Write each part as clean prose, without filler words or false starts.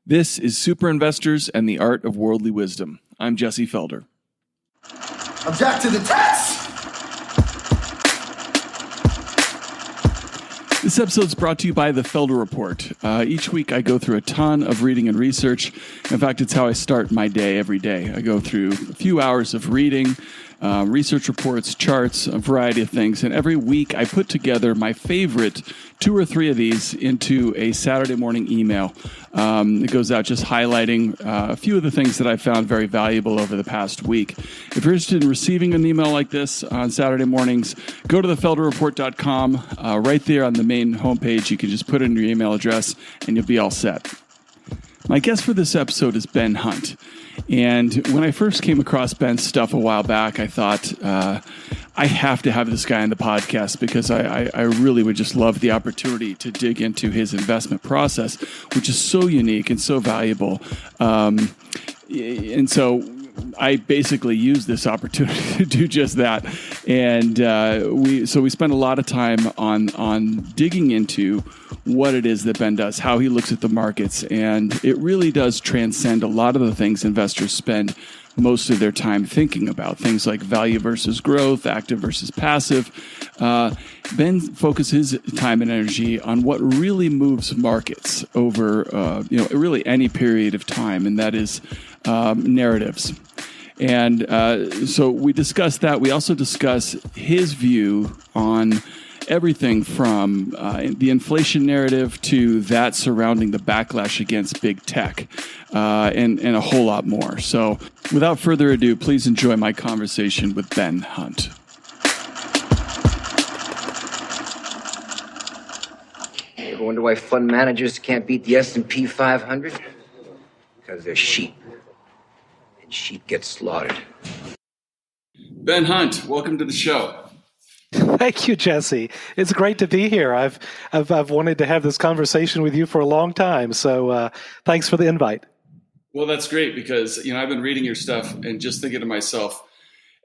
This is Super Investors and the Art of Worldly Wisdom. I'm Jesse Felder. Object to the test! This episode is brought to you by the Felder Report. Each week I go through a ton of reading and research. In fact, it's how I start my day every day. I go through a few hours of reading, research reports, charts, a variety of things. And every week I put together my favorite 2 or 3 of these into a Saturday morning email. It goes out just highlighting a few of the things that I found very valuable over the past week. If you're interested in receiving an email like this on Saturday mornings, go to thefelderreport.com. Right there on the main homepage, you can just put in your email address and you'll be all set. My guest for this episode is Ben Hunt. And when I first came across Ben's stuff a while back, I thought, I have to have this guy on the podcast because I really would just love the opportunity to dig into his investment process, which is so unique and so valuable. And so I basically used this opportunity to do just that. And we spent a lot of time on digging into what it is that Ben does, how he looks at the markets. And it really does transcend a lot of the things investors spend most of their time thinking about, things like value versus growth, active versus passive. Ben focuses his time and energy on what really moves markets over really any period of time, and that is narratives. And so we discuss that. We also discuss his view on everything from the inflation narrative to that surrounding the backlash against big tech, and a whole lot more. So without further ado, please enjoy my conversation with Ben Hunt. You ever wonder why fund managers can't beat the S&P 500? Because they're sheep. And sheep get slaughtered. Ben Hunt, welcome to the show. Thank you, Jesse. It's great to be here. I've wanted to have this conversation with you for a long time, so thanks for the invite. Well, that's great because I've been reading your stuff and just thinking to myself,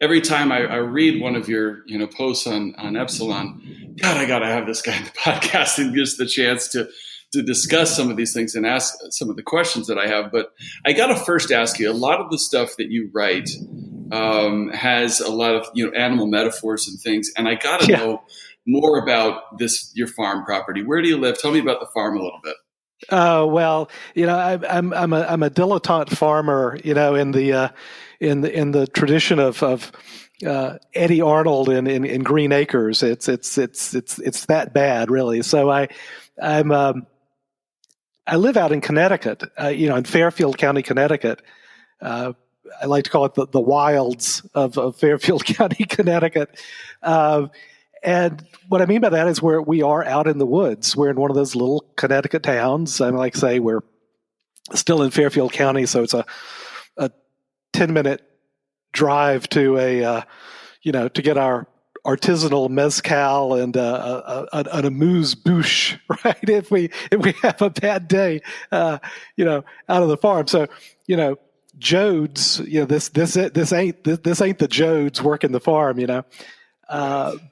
every time I read one of your posts on Epsilon, God, I got to have this guy on the podcast and just the chance to discuss some of these things and ask some of the questions that I have. But I got to first ask you, a lot of the stuff that you write has a lot of animal metaphors and things, and I got to know more about your farm property. Where do you live? Tell me about the farm a little bit. Well, I'm a dilettante farmer, in the tradition of Eddie Arnold in Green Acres. It's that bad, really. So I live out in Connecticut, in Fairfield County, Connecticut. I like to call it the wilds of Fairfield County, Connecticut. And what I mean by that is we are out in the woods. We're in one of those little Connecticut towns. I like to say we're still in Fairfield County, so it's a 10-minute drive to to get our artisanal mezcal and an amuse-bouche, right? If we have a bad day, out of the farm. So, Jodes, this ain't the Jodes working the farm,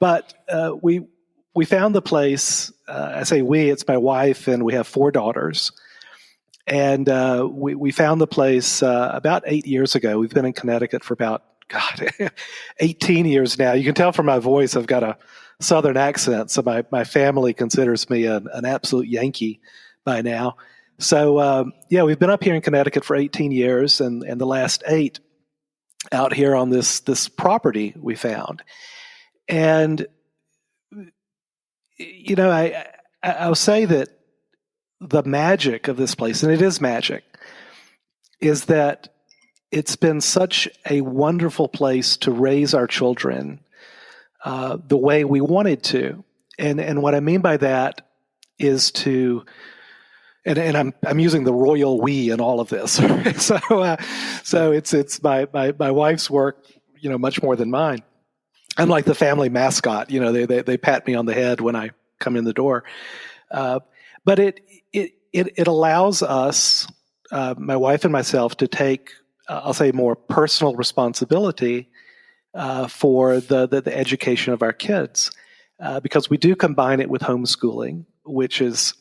but we found the place. I say we, it's my wife, and we have 4 daughters, and we found the place about 8 years ago. We've been in Connecticut for about 18 years now. You can tell from my voice I've got a Southern accent, so my family considers me an absolute Yankee by now. So, we've been up here in Connecticut for 18 years, and the last 8 out here on this property we found. And, I'll say that the magic of this place, and it is magic, is that it's been such a wonderful place to raise our children the way we wanted to. And what I mean by that is to... And I'm using the royal we in all of this. So it's my wife's work, much more than mine. I'm like the family mascot. They pat me on the head when I come in the door. But it allows us, my wife and myself, to take, I'll say, more personal responsibility for the education of our kids, because we do combine it with homeschooling, which is,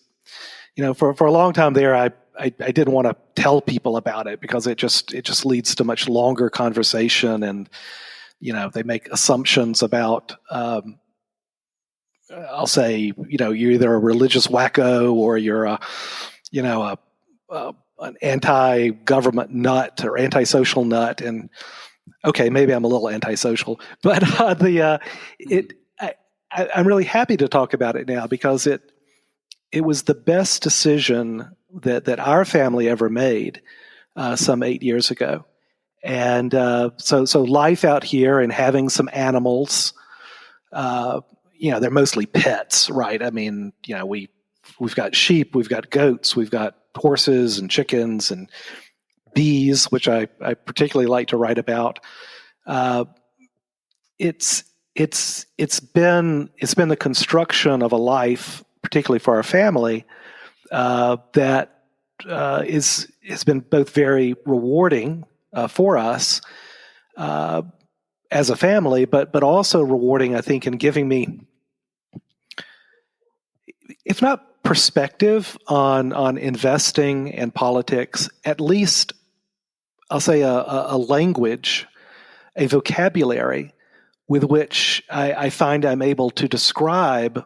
for a long time there, I didn't want to tell people about it because it just leads to much longer conversation, and they make assumptions about. I'll say, you're either a religious wacko or you're an anti-government nut or antisocial nut, and okay, maybe I'm a little antisocial, but I'm really happy to talk about it now because it was the best decision that our family ever made some 8 years ago, and so life out here and having some animals. They're mostly pets, right? I mean, we've got sheep, we've got goats, we've got horses and chickens and bees, which I particularly like to write about. It's been the construction of a life, particularly for our family, that has been both very rewarding for us as a family, but also rewarding, I think, in giving me, if not perspective on investing and politics, at least I'll say a language, a vocabulary with which I find I'm able to describe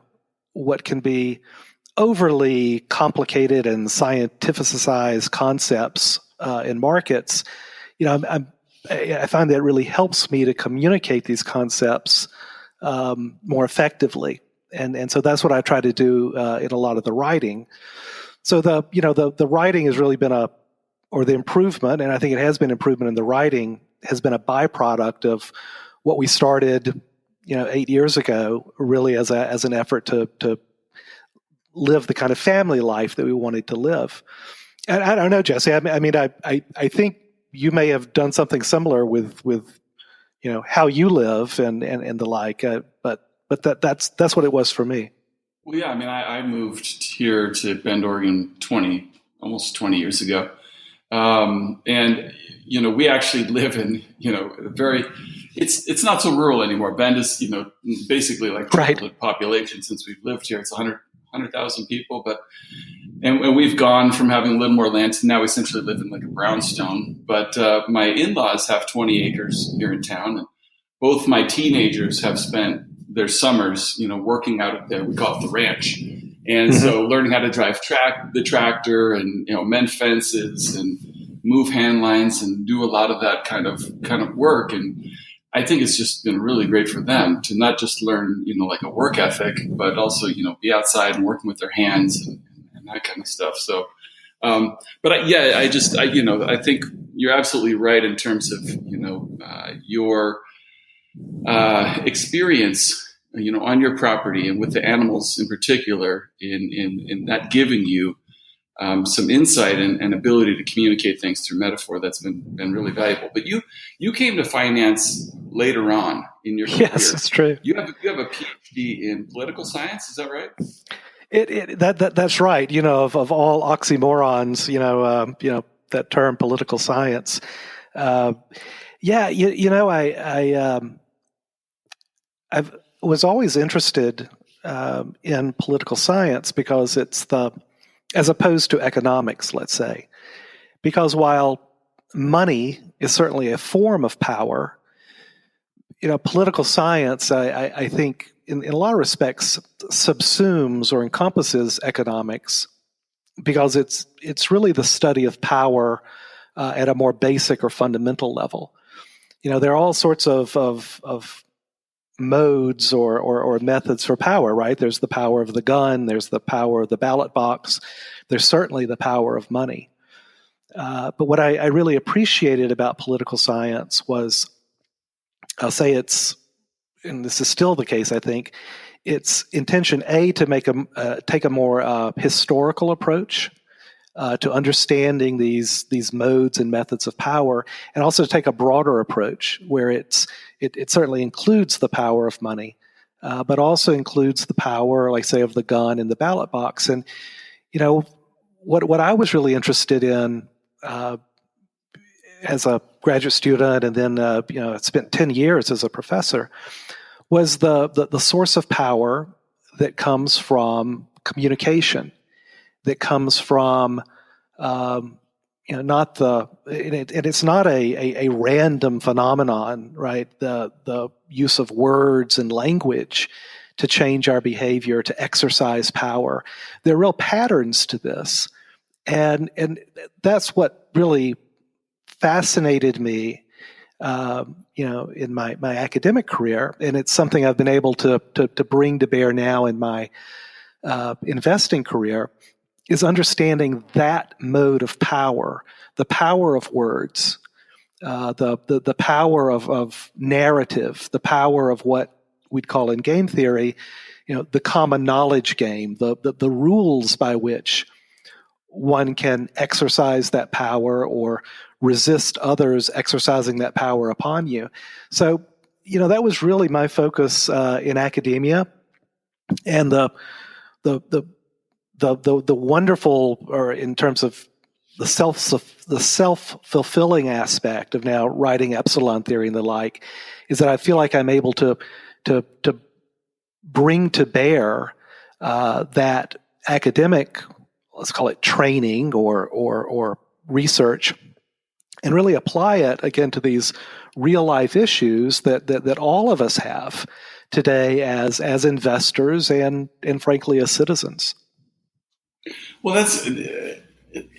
what can be overly complicated and scientificized concepts in markets. I find that it really helps me to communicate these concepts more effectively, and so that's what I try to do in a lot of the writing. So the writing has really been the improvement, and I think it has been improvement in the writing has been a byproduct of what we started 8 years ago, really as an effort to live the kind of family life that we wanted to live. And I don't know, Jesse. I think you may have done something similar with how you live and the like, but that's what it was for me. Well, yeah, I moved here to Bend, Oregon almost 20 years ago. And we actually live in it's not so rural anymore. Bend is basically like triple the population since we've lived here. It's 100,000 people, and we've gone from having a little more land to now essentially live in like a brownstone. But my in-laws have 20 acres here in town, and both my teenagers have spent their summers working out at we call it the ranch. And so learning how to drive the tractor and mend fences and move hand lines and do a lot of that kind of work. And I think it's just been really great for them to not just learn like a work ethic, but also be outside and working with their hands and that kind of stuff. So, I think you're absolutely right in terms of your experience on your property and with the animals in particular, in that giving you some insight and ability to communicate things through metaphor. That's been really valuable. But you came to finance later on in your career. Yes, that's true. You have a Ph.D. in political science. Is that right? That's right. Of all oxymorons, that term political science. I was always interested in political science because it's as opposed to economics, let's say, because while money is certainly a form of power, political science, I think in a lot of respects subsumes or encompasses economics because it's really the study of power at a more basic or fundamental level. There are all sorts of modes or methods for power, right? There's the power of the gun, there's the power of the ballot box, there's certainly the power of money. But what I really appreciated about political science was, I'll say and this is still the case, I think, its intention, to take a more historical approach to understanding these modes and methods of power, and also to take a broader approach where it certainly includes the power of money, but also includes the power, like say, of the gun and the ballot box. And what I was really interested in as a graduate student, and then spent 10 years as a professor, was the source of power that comes from communication, that comes from Not and it's not a random phenomenon, right? The use of words and language to change our behavior, to exercise power. There are real patterns to this. And that's what really fascinated me, in my academic career. And it's something I've been able to bring to bear now in my investing career, is understanding that mode of power, the power of words, the power of narrative, the power of what we'd call in game theory, the common knowledge game, the rules by which one can exercise that power or resist others exercising that power upon you. So, that was really my focus in academia, and the wonderful, or in terms of the self-fulfilling aspect of now writing epsilon theory and the like, is that I feel like I'm able to bring to bear that academic, let's call it training or research, and really apply it again to these real life issues that all of us have today as investors and frankly as citizens. Well, that's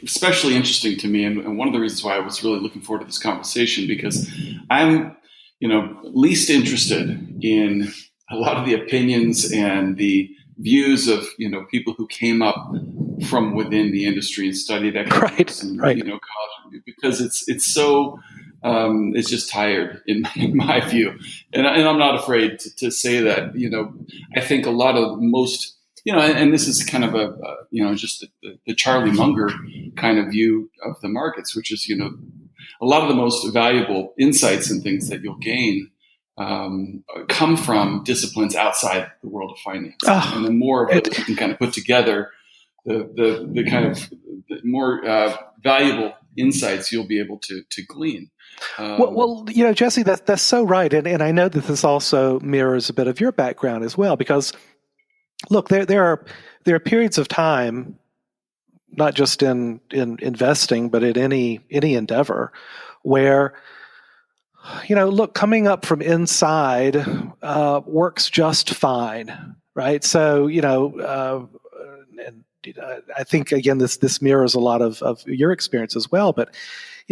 especially interesting to me, and one of the reasons why I was really looking forward to this conversation, because I'm, least interested in a lot of the opinions and the views of, people who came up from within the industry and studied economics right. college, because it's so it's just tired in my view, and I'm not afraid to say that. I think a lot of most. And this is kind of just the Charlie Munger kind of view of the markets, which is, a lot of the most valuable insights and things that you'll gain come from disciplines outside the world of finance. And the more of it you can kind of put together, the kind of the more valuable insights you'll be able to glean. Well, Jesse, that's so right. And I know that this also mirrors a bit of your background as well, because look, there are periods of time, not just in investing, but in any endeavor, where coming up from inside works just fine, right? So I think again this mirrors a lot of your experience as well. But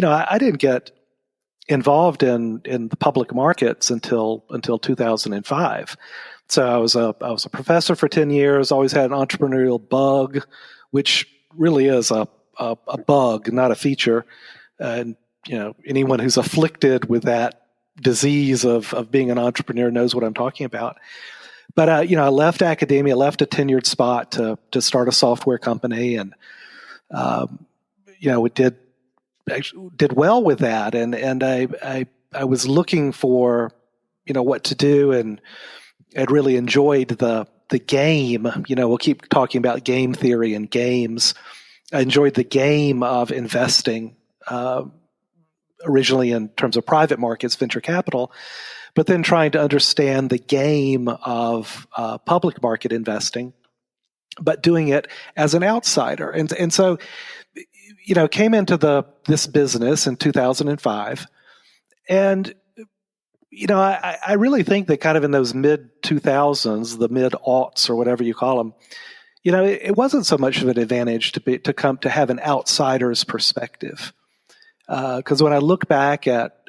I didn't get involved in the public markets until 2005. So I was a professor for 10 years, always had an entrepreneurial bug, which really is a bug, not a feature. And, anyone who's afflicted with that disease of being an entrepreneur knows what I'm talking about. But, I left academia, left a tenured spot to start a software company, and, we did well with that. And I was looking for, what to do, and I'd really enjoyed the game. We'll keep talking about game theory and games. I enjoyed the game of investing, originally in terms of private markets, venture capital, but then trying to understand the game of public market investing, but doing it as an outsider. And so, came into this business in 2005, and I really think that kind of in those mid-2000s, the mid-aughts or whatever you call them, it wasn't so much of an advantage to have an outsider's perspective. Because when I look back at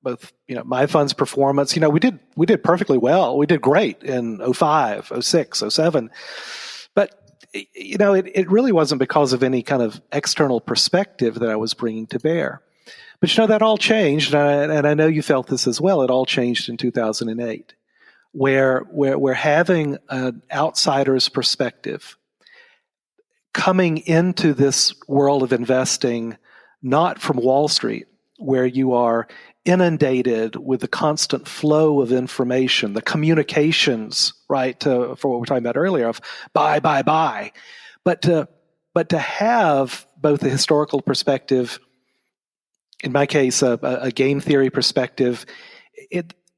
both my fund's performance, we did perfectly well. We did great in 05, 06, 07. But it really wasn't because of any kind of external perspective that I was bringing to bear. But that all changed, and I know you felt this as well. It all changed in 2008, where having an outsider's perspective, coming into this world of investing, not from Wall Street, where you are inundated with the constant flow of information, the communications, right, for what we were talking about earlier of buy, but to have both a historical perspective, in my case, a game theory perspective,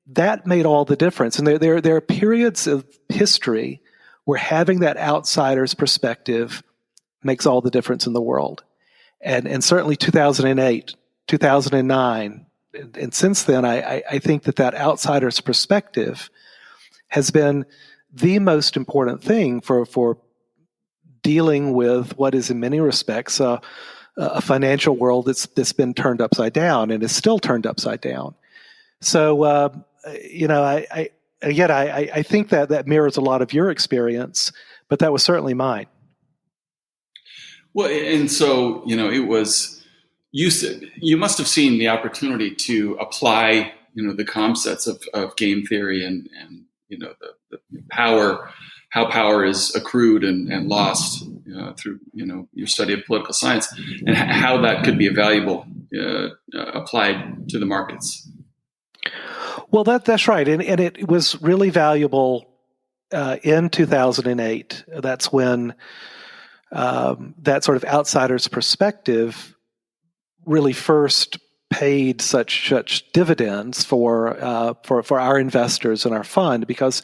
that made all the difference. And there are periods of history where having that outsider's perspective makes all the difference in the world. And certainly 2008, 2009, and since then, I think that outsider's perspective has been the most important thing for dealing with what is in many respects a financial world that's been turned upside down and is still turned upside down. So, I think that mirrors a lot of your experience, but that was certainly mine. Well, and so, it was, you must have seen the opportunity to apply, the concepts of game theory and the power, how power is accrued and lost through, your study of political science, and how that could be valuable applied to the markets. Well, that's right. And it was really valuable in 2008. That's when that sort of outsider's perspective really first paid such dividends for our investors and our fund, because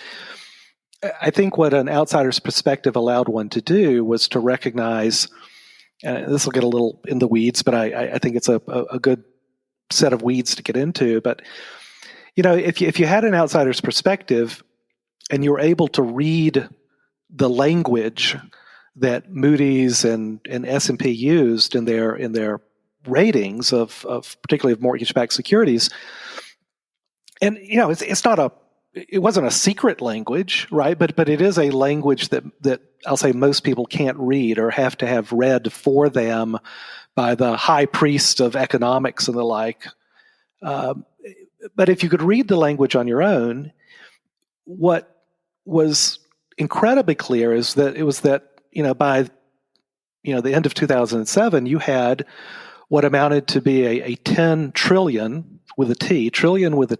I think what an outsider's perspective allowed one to do was to recognize, and this will get a little in the weeds, but I think it's a good set of weeds to get into. But if you had an outsider's perspective and you were able to read the language that Moody's and S&P used in their ratings of particularly of mortgage-backed securities, and it wasn't a secret language, right? But it is a language that I'll say most people can't read or have to have read for them by the high priest of economics and the like. But if you could read the language on your own, what was incredibly clear is that it was that by the end of 2007, you had what amounted to be a 10 trillion with a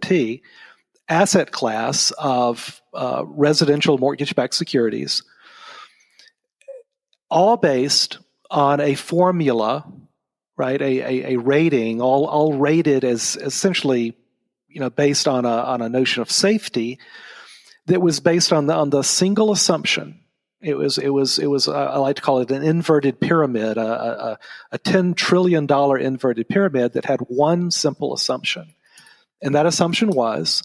T asset class of residential mortgage-backed securities, all based on a formula, right? A rating, all rated as essentially, based on a notion of safety that was based on the single assumption. It was I like to call it an inverted pyramid, a $10 trillion inverted pyramid that had one simple assumption, and that assumption was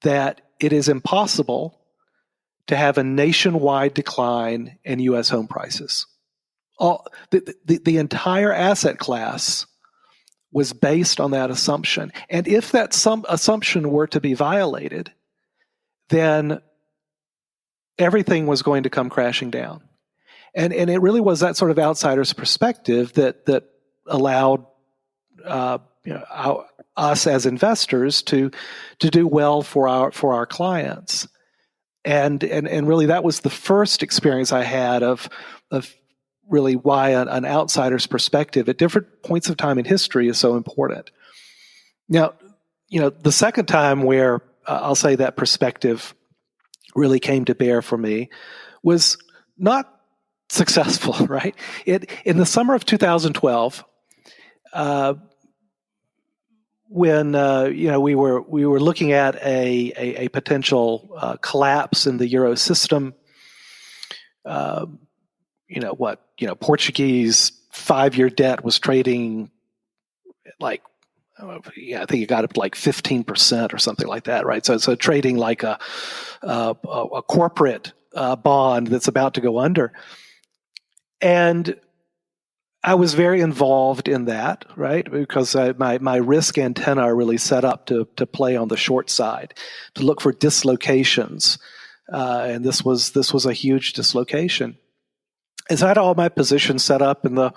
that it is impossible to have a nationwide decline in U.S. home prices. The entire asset class was based on that assumption. And if that assumption were to be violated, then everything was going to come crashing down. And it really was that sort of outsider's perspective that allowed us as investors to do well for our clients. And really that was the first experience I had of really why an outsider's perspective at different points of time in history is so important. Now, the second time where I'll say that perspective really came to bear for me was not successful, right? In the summer of 2012, when we were looking at a potential collapse in the euro system, Portuguese 5-year debt was trading like, I think it got up to like 15% or something like that, right? So trading like a corporate bond that's about to go under. And I was very involved in that, right? Because my risk antenna are really set up to play on the short side, to look for dislocations. And this was a huge dislocation. And so I had all my positions set up in the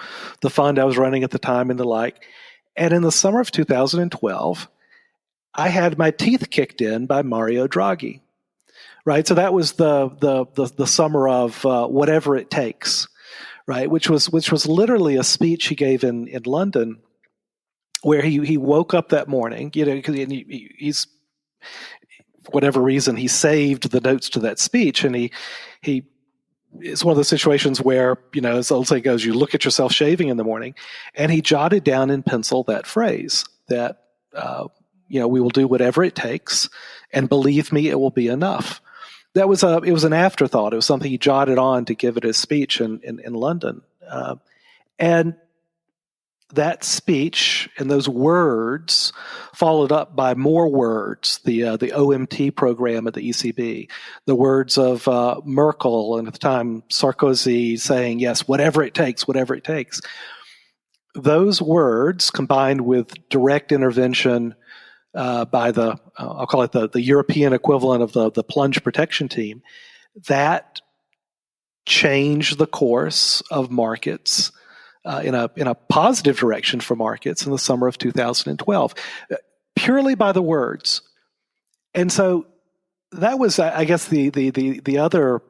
fund I was running at the time and the like. And in the summer of 2012, I had my teeth kicked in by Mario Draghi, right? So that was the summer of whatever it takes, right? Which was literally a speech he gave in London, where he woke up that morning, because he's for whatever reason he saved the notes to that speech, and he it's one of those situations where, as old saying goes, you look at yourself shaving in the morning, and he jotted down in pencil that phrase that, we will do whatever it takes, and believe me, it will be enough. It was an afterthought. It was something he jotted on to give at his speech in London. And that speech and those words followed up by more words, the OMT program at the ECB, the words of Merkel and at the time Sarkozy saying, yes, whatever it takes, whatever it takes. Those words combined with direct intervention by I'll call it the European equivalent of the plunge protection team, that changed the course of markets in a positive direction for markets in the summer of 2012, purely by the words. And so that was, I guess, the other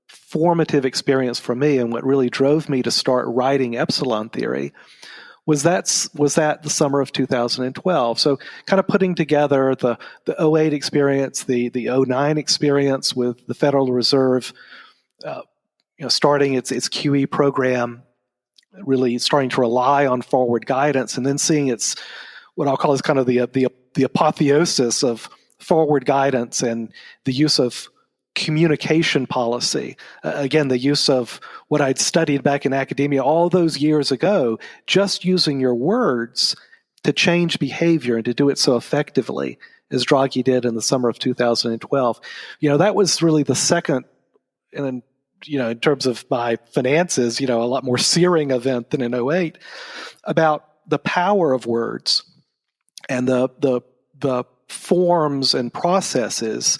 formative experience for me, and what really drove me to start writing Epsilon Theory was that the summer of 2012. So kind of putting together the 08 experience, the 09 experience with the Federal Reserve, starting its QE program, really starting to rely on forward guidance, and then seeing its what I'll call is kind of the apotheosis of forward guidance and the use of communication policy. Again, the use of what I'd studied back in academia all those years ago, just using your words to change behavior and to do it so effectively as Draghi did in the summer of 2012. That was really the second, and in terms of my finances, a lot more searing event than in 08, about the power of words and the forms and processes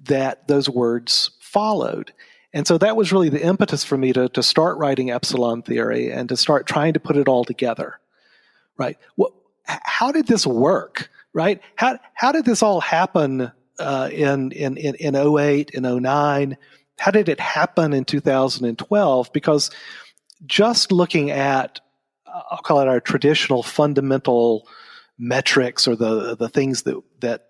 that those words followed. And so that was really the impetus for me to start writing Epsilon Theory and to start trying to put it all together, right? How did this work, right? How did this all happen in 08, in 09? How did it happen in 2012? Because just looking at, I'll call it our traditional fundamental metrics, or the things that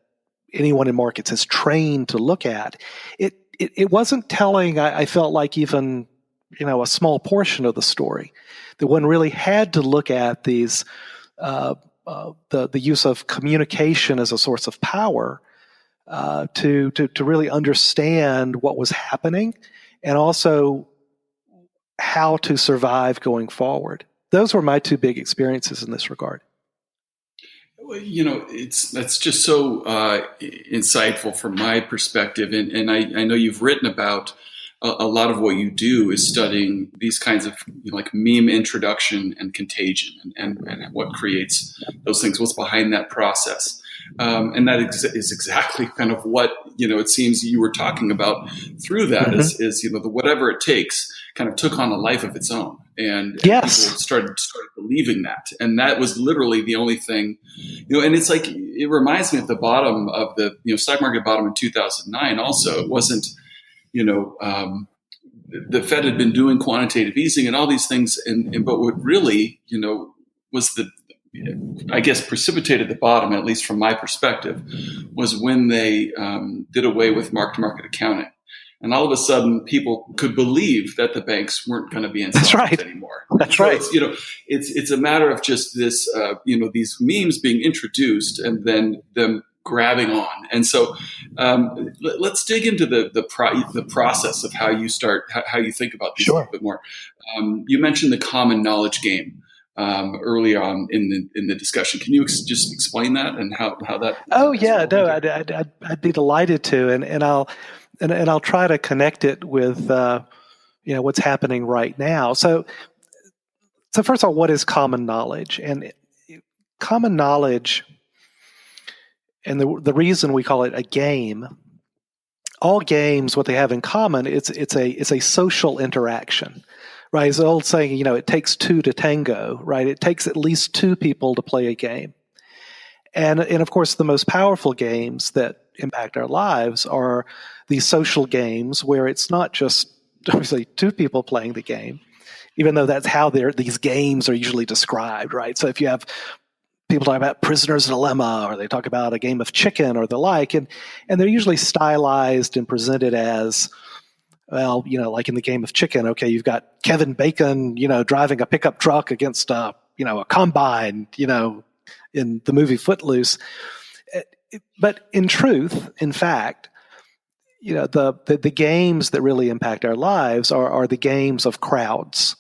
anyone in markets is trained to look at, it wasn't telling, I felt like, even a small portion of the story. That one really had to look at these the use of communication as a source of power to really understand what was happening, and also how to survive going forward. Those were my two big experiences in this regard. That's just so insightful from my perspective, and I know you've written about a lot of what you do is studying these kinds of like meme introduction and contagion, and what creates those things, what's behind that process, and that is exactly kind of what it seems you were talking about through that. Mm-hmm. is the whatever it takes kind of took on a life of its own. And yes, people started believing that. And that was literally the only thing, and it's like, it reminds me of the bottom of the, stock market bottom in 2009 also. It wasn't, the Fed had been doing quantitative easing and all these things. But what really, was I guess precipitated the bottom, at least from my perspective, was when they did away with mark-to-market accounting. And all of a sudden, people could believe that the banks weren't going to be insolvent anymore. That's right. It's a matter of just this, these memes being introduced and then them grabbing on. And so, let's dig into the process of how you think about these a little bit more. You mentioned the common knowledge game early on in the discussion. Can you just explain that and how that? Oh yeah, no, I'd be delighted to, and I'll try to connect it with what's happening right now. So first of all, what is common knowledge? And common knowledge, and the reason we call it a game, all games, what they have in common, it's a social interaction, right? It's the old saying, it takes two to tango, right? It takes at least two people to play a game. And of course, the most powerful games that impact our lives are these social games where it's not just obviously two people playing the game, even though that's how these games are usually described, right? So if you have people talk about Prisoner's Dilemma, or they talk about a game of chicken or the like, and they're usually stylized and presented as, well, like in the game of chicken, okay, you've got Kevin Bacon, driving a pickup truck against a combine, in the movie Footloose. But in truth, in fact, the games that really impact our lives are the games of crowds.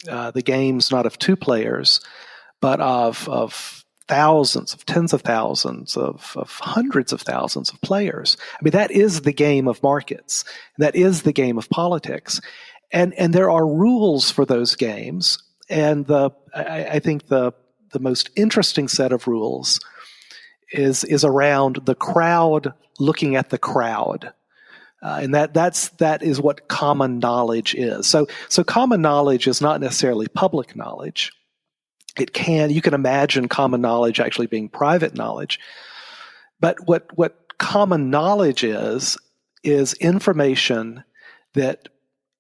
the games not of two players, but of thousands, of tens of thousands, of hundreds of thousands of players. I mean, that is the game of markets. That is the game of politics. And there are rules for those games. And I think the most interesting set of rules is around the crowd looking at the crowd. And that is what common knowledge is. So common knowledge is not necessarily public knowledge. You can imagine common knowledge actually being private knowledge. But what common knowledge is information that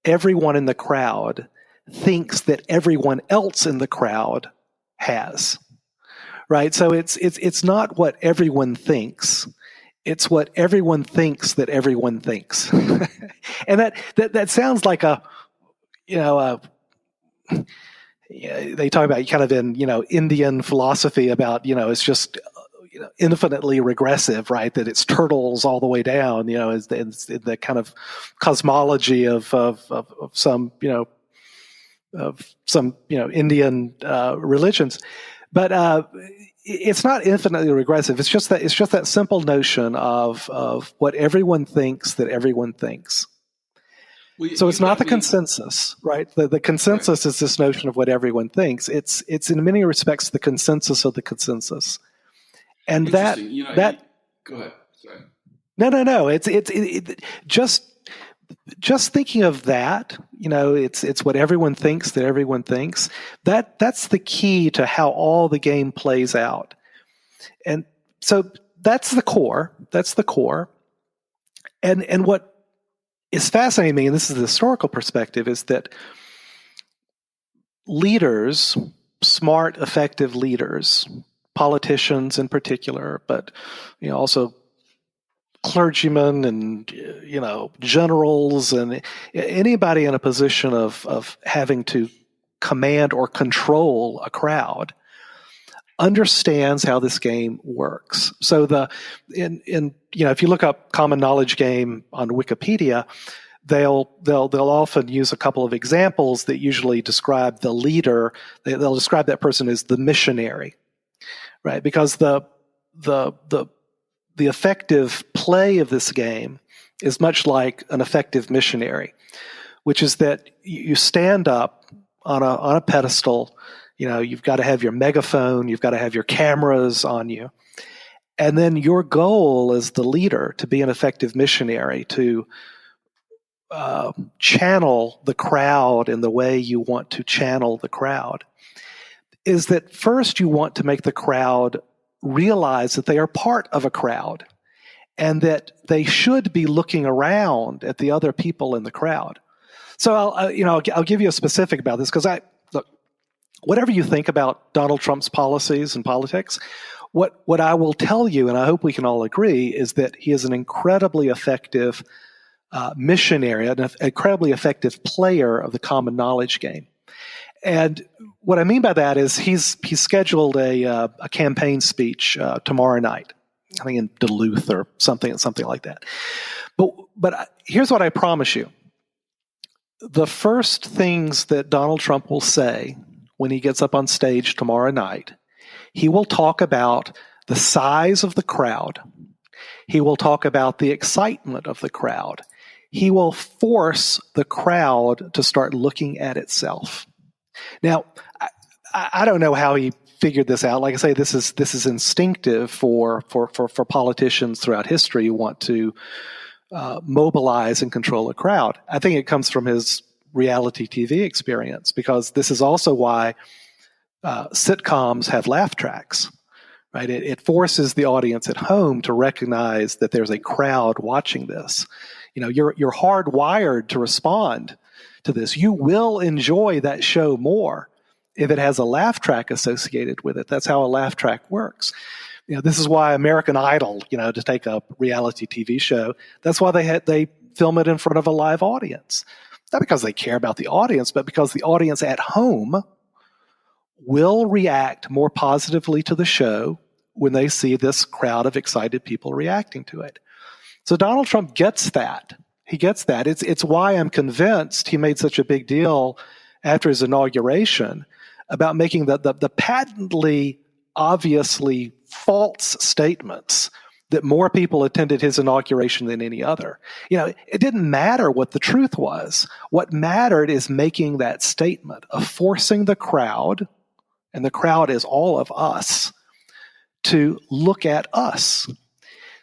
everyone in the crowd thinks that everyone else in the crowd has. Right? So it's not what everyone thinks. It's what everyone thinks that everyone thinks. And that sounds like they talk about kind of in, Indian philosophy about, it's just, infinitely regressive, right? That it's turtles all the way down, is the kind of cosmology of some, Indian religions. But it's not infinitely regressive. It's just that simple notion of what everyone thinks that everyone thinks. So it's not the consensus, right? The consensus is this notion of what everyone thinks. It's in many respects the consensus of the consensus, and that go ahead. Sorry. No. It's just thinking of that. It's what everyone thinks that everyone thinks. That's the key to how all the game plays out, and so that's the core. That's the core, and what is fascinating to me, and this is the historical perspective, is that leaders, smart, effective leaders, politicians in particular, but also clergymen and generals and anybody in a position of having to command or control a crowd understands how this game works. So if you look up common knowledge game on Wikipedia, they'll often use a couple of examples that usually describe the leader. They'll describe that person as the missionary, right? Because the effective play of this game is much like an effective missionary, which is that you stand up on a pedestal. You've got to have your megaphone, you've got to have your cameras on you. And then your goal as the leader to be an effective missionary, to channel the crowd in the way you want to channel the crowd, is that first you want to make the crowd realize that they are part of a crowd and that they should be looking around at the other people in the crowd. So I'll give you a specific about this, because whatever you think about Donald Trump's policies and politics, what I will tell you, and I hope we can all agree, is that he is an incredibly effective missionary, an incredibly effective player of the common knowledge game. And what I mean by that is he's scheduled a campaign speech tomorrow night, I think in Duluth or something like that. But here's what I promise you. The first things that Donald Trump will say when he gets up on stage tomorrow night, he will talk about the size of the crowd. He will talk about the excitement of the crowd. He will force the crowd to start looking at itself. Now, I don't know how he figured this out. Like I say, this is instinctive for politicians throughout history who want to mobilize and control a crowd. I think it comes from his reality TV experience, because this is also why sitcoms have laugh tracks, right? It forces the audience at home to recognize that there's a crowd watching this. You're hardwired to respond to this. You will enjoy that show more if it has a laugh track associated with it. That's how a laugh track works. This is why American Idol, to take a reality TV show, that's why they film it in front of a live audience. Not because they care about the audience, but because the audience at home will react more positively to the show when they see this crowd of excited people reacting to it. So Donald Trump gets that. He gets that. It's why I'm convinced he made such a big deal after his inauguration about making the patently, obviously false statements that more people attended his inauguration than any other. It didn't matter what the truth was. What mattered is making that statement of forcing the crowd, and the crowd is all of us, to look at us.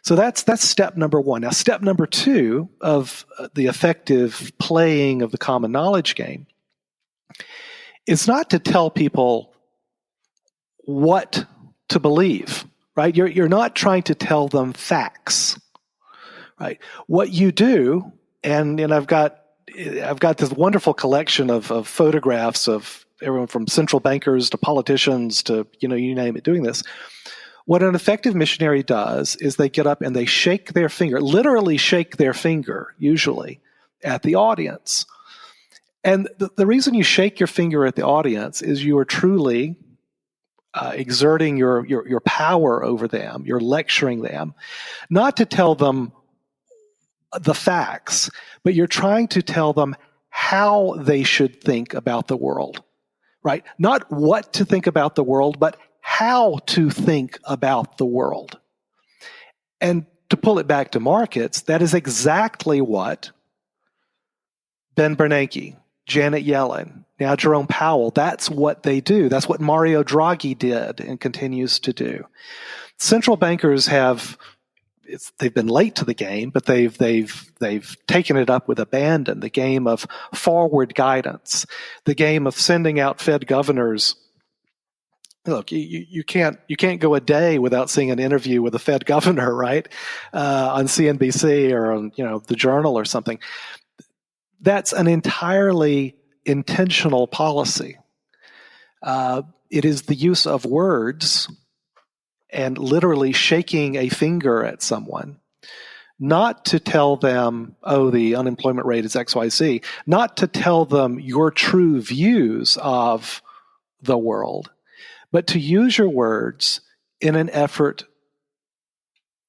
So that's step number one. Now, step number two of the effective playing of the common knowledge game is not to tell people what to believe, right? You're not trying to tell them facts, right? What you do, and I've got this wonderful collection of photographs of everyone from central bankers to politicians to, you name it, doing this. What an effective missionary does is they get up and they shake their finger, literally shake their finger, usually, at the audience. And the reason you shake your finger at the audience is you are truly exerting your power over them. You're lecturing them, not to tell them the facts, but you're trying to tell them how they should think about the world, right? Not what to think about the world, but how to think about the world. And to pull it back to markets, that is exactly what Ben Bernanke, Janet Yellen, now Jerome Powell, that's what they do. That's what Mario Draghi did and continues to do. Central bankers they've been late to the game, but they've taken it up with abandon, the game of forward guidance, the game of sending out Fed governors. Look, you can't go a day without seeing an interview with a Fed governor, right? On CNBC or on the Journal or something. That's an entirely intentional policy. It is the use of words and literally shaking a finger at someone, not to tell them, oh, the unemployment rate is XYZ, not to tell them your true views of the world, but to use your words in an effort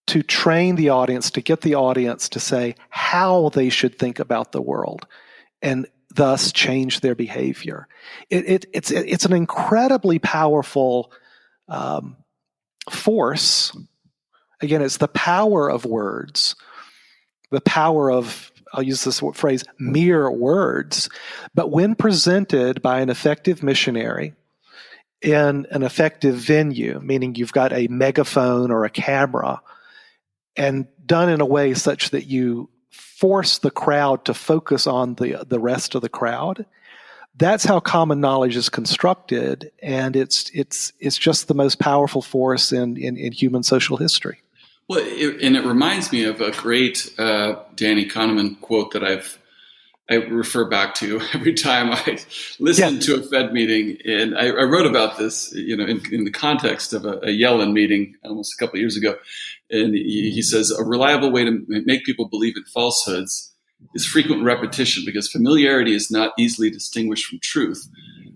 to train the audience, to get the audience to say how they should think about the world and thus change their behavior. It's an incredibly powerful force. Again, it's the power of words, the power of, I'll use this phrase, mere words. But when presented by an effective missionary in an effective venue, meaning you've got a megaphone or a camera, and done in a way such that you force the crowd to focus on the rest of the crowd, that's how common knowledge is constructed, and it's just the most powerful force in human social history. Well, it reminds me of a great Danny Kahneman quote that I refer back to every time I listen to a Fed meeting, and I wrote about this, in the context of a Yellen meeting almost a couple of years ago, and he says a reliable way to make people believe in falsehoods is frequent repetition, because familiarity is not easily distinguished from truth.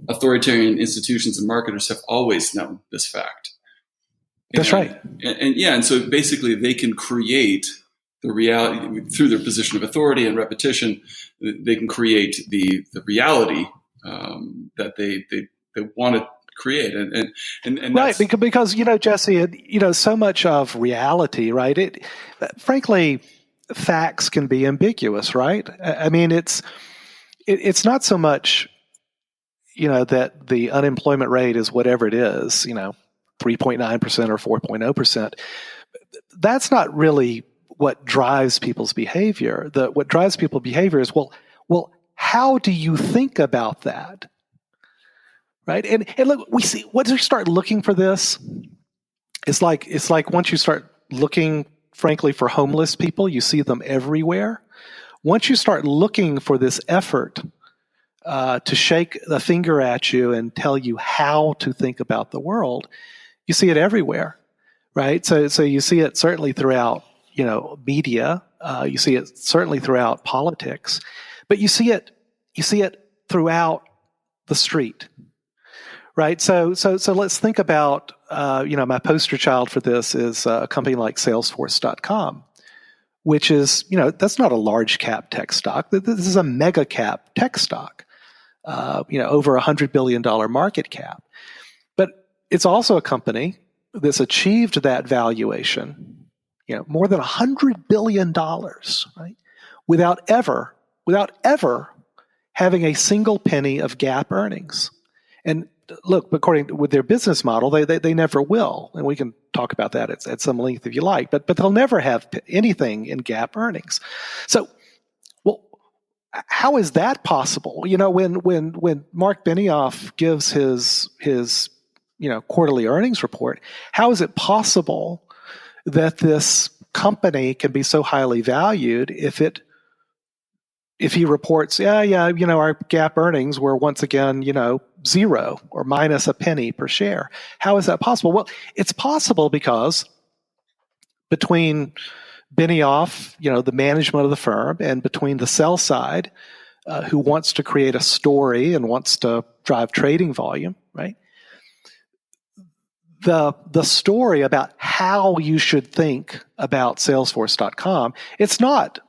Authoritarian institutions and marketers have always known this fact. That's right. And so basically they can create the reality through their position of authority and repetition. They can create the reality that they want to create, and right, because Jesse, so much of reality, right? Frankly, facts can be ambiguous, right? I mean, it's not so much that the unemployment rate is whatever it is, 3.9% or 4.0%. That's not really what drives people's behavior. What drives people's behavior is, well, how do you think about that? Right? And look, once you start looking for this, it's like once you start looking, frankly, for homeless people, you see them everywhere. Once you start looking for this effort to shake the finger at you and tell you how to think about the world, you see it everywhere, right? So you see it certainly throughout media. You see it certainly throughout politics, but you see it throughout the street, right? So let's think about my poster child for this is a company like Salesforce.com, which is that's not a large cap tech stock. This is a mega cap tech stock. over $100 billion market cap. But it's also a company that's achieved that valuation, more than $100 billion, right? Without ever having a single penny of GAAP earnings. And look, with their business model, they never will. And we can talk about that at some length if you like, but they'll never have anything in GAAP earnings. So, well, how is that possible? When Mark Benioff gives his quarterly earnings report, how is it possible that this company can be so highly valued if he reports, our GAAP earnings were once again, zero or minus a penny per share? How is that possible? Well, it's possible because between Benioff, the management of the firm, and between the sell side, who wants to create a story and wants to drive trading volume, right? The story about how you should think about Salesforce.com, it's not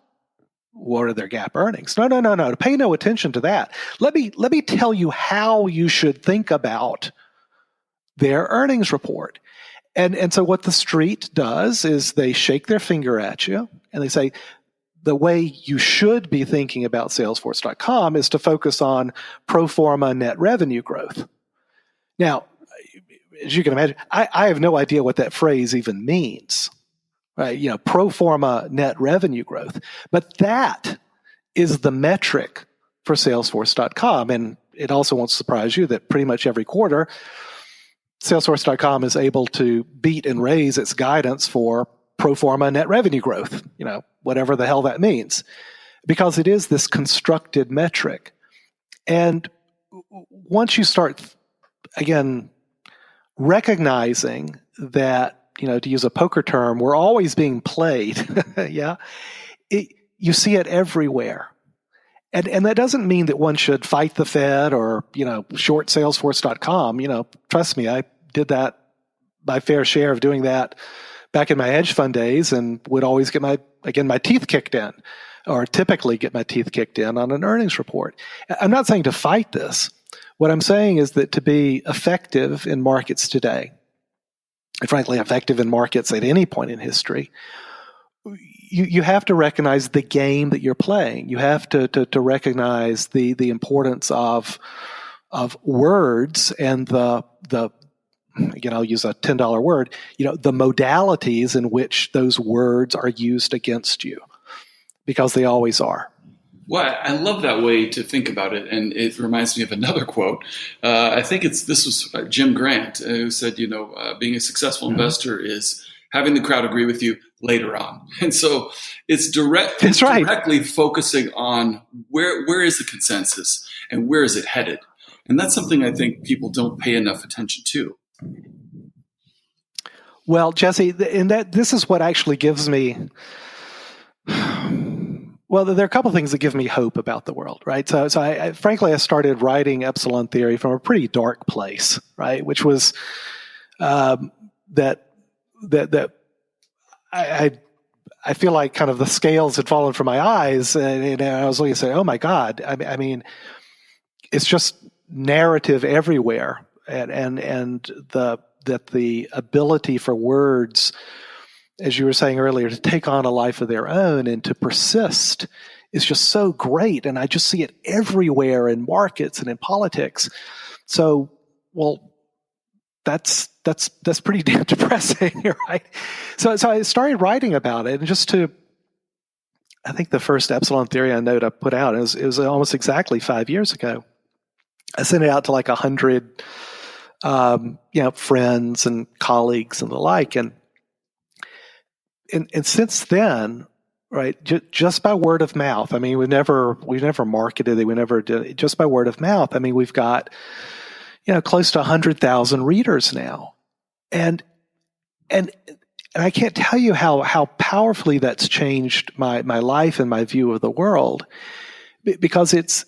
what are their GAAP earnings. No. Pay no attention to that. Let me tell you how you should think about their earnings report. And so what the street does is they shake their finger at you and they say, the way you should be thinking about Salesforce.com is to focus on pro forma net revenue growth. Now, as you can imagine, I have no idea what that phrase even means, right? Pro forma net revenue growth. But that is the metric for Salesforce.com. And it also won't surprise you that pretty much every quarter, Salesforce.com is able to beat and raise its guidance for pro forma net revenue growth, whatever the hell that means, because it is this constructed metric. And once you start, again, recognizing that, to use a poker term, we're always being played, yeah, you see it everywhere. And that doesn't mean that one should fight the Fed or, short Salesforce.com. Trust me, I did that, my fair share of doing that back in my hedge fund days, and would always get my teeth kicked in, or typically get my teeth kicked in on an earnings report. I'm not saying to fight this. What I'm saying is that to be effective in markets today, and frankly effective in markets at any point in history, you have to recognize the game that you're playing. You have to recognize the importance of words and I'll use a $10 word, the modalities in which those words are used against you, because they always are. Well, I love that way to think about it, and it reminds me of another quote. I think this was Jim Grant who said, being a successful investor is having the crowd agree with you later on. And so it's directly focusing on where is the consensus and where is it headed. And that's something I think people don't pay enough attention to. Well, Jesse, and this is what actually gives me. Well, there are a couple of things that give me hope about the world, right? So frankly, I started writing Epsilon Theory from a pretty dark place, right? Which was that I feel like kind of the scales had fallen from my eyes, and I was looking and say, oh my God, I mean, it's just narrative everywhere, and that the ability for words, as you were saying earlier, to take on a life of their own and to persist is just so great. And I just see it everywhere in markets and in politics. So, well, that's pretty damn depressing, right? So I started writing about it, and I think the first Epsilon Theory I note I put out, it was almost exactly 5 years ago. I sent it out to like 100, friends and colleagues and the like, and since then, right, just by word of mouth. I mean, we never marketed it. We never did it. Just by word of mouth. I mean, we've got close to 100,000 readers now, and I can't tell you how powerfully that's changed my life and my view of the world, because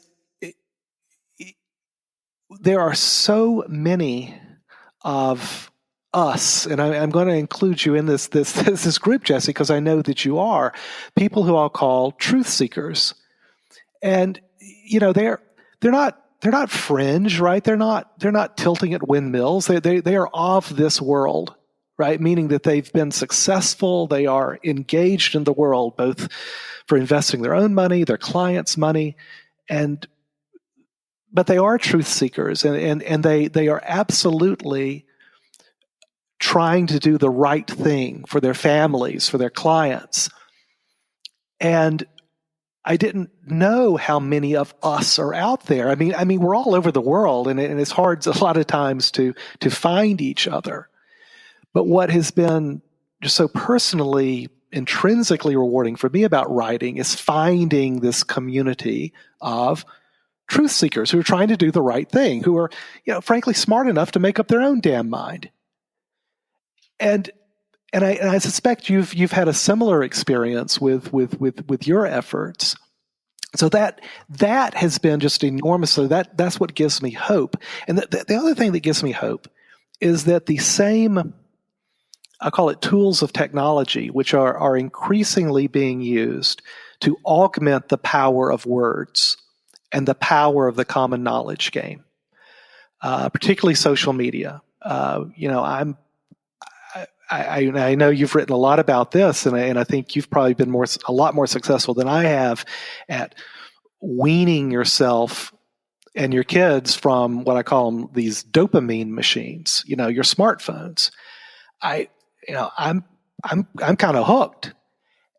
there are so many of us, and I'm going to include you in this group, Jesse, because I know that you are people who I'll call truth seekers, and they're not fringe, right? They're not tilting at windmills. They are of this world, right? Meaning that they've been successful. They are engaged in the world, both for investing their own money, their clients' money, but they are truth seekers, and they are absolutely trying to do the right thing for their families, for their clients. And I didn't know how many of us are out there. I mean, we're all over the world, and it's hard a lot of times to find each other. But what has been just so personally, intrinsically rewarding for me about writing is finding this community of truth seekers who are trying to do the right thing, who are, frankly, smart enough to make up their own damn mind. And I suspect you've had a similar experience with your efforts. So that has been just enormous. So that's what gives me hope. And the other thing that gives me hope is that the same, I call it tools of technology, which are increasingly being used to augment the power of words and the power of the common knowledge game, particularly social media. I know you've written a lot about this, and I think you've probably been a lot more successful than I have at weaning yourself and your kids from what I call them, these dopamine machines. Your smartphones. I'm kind of hooked,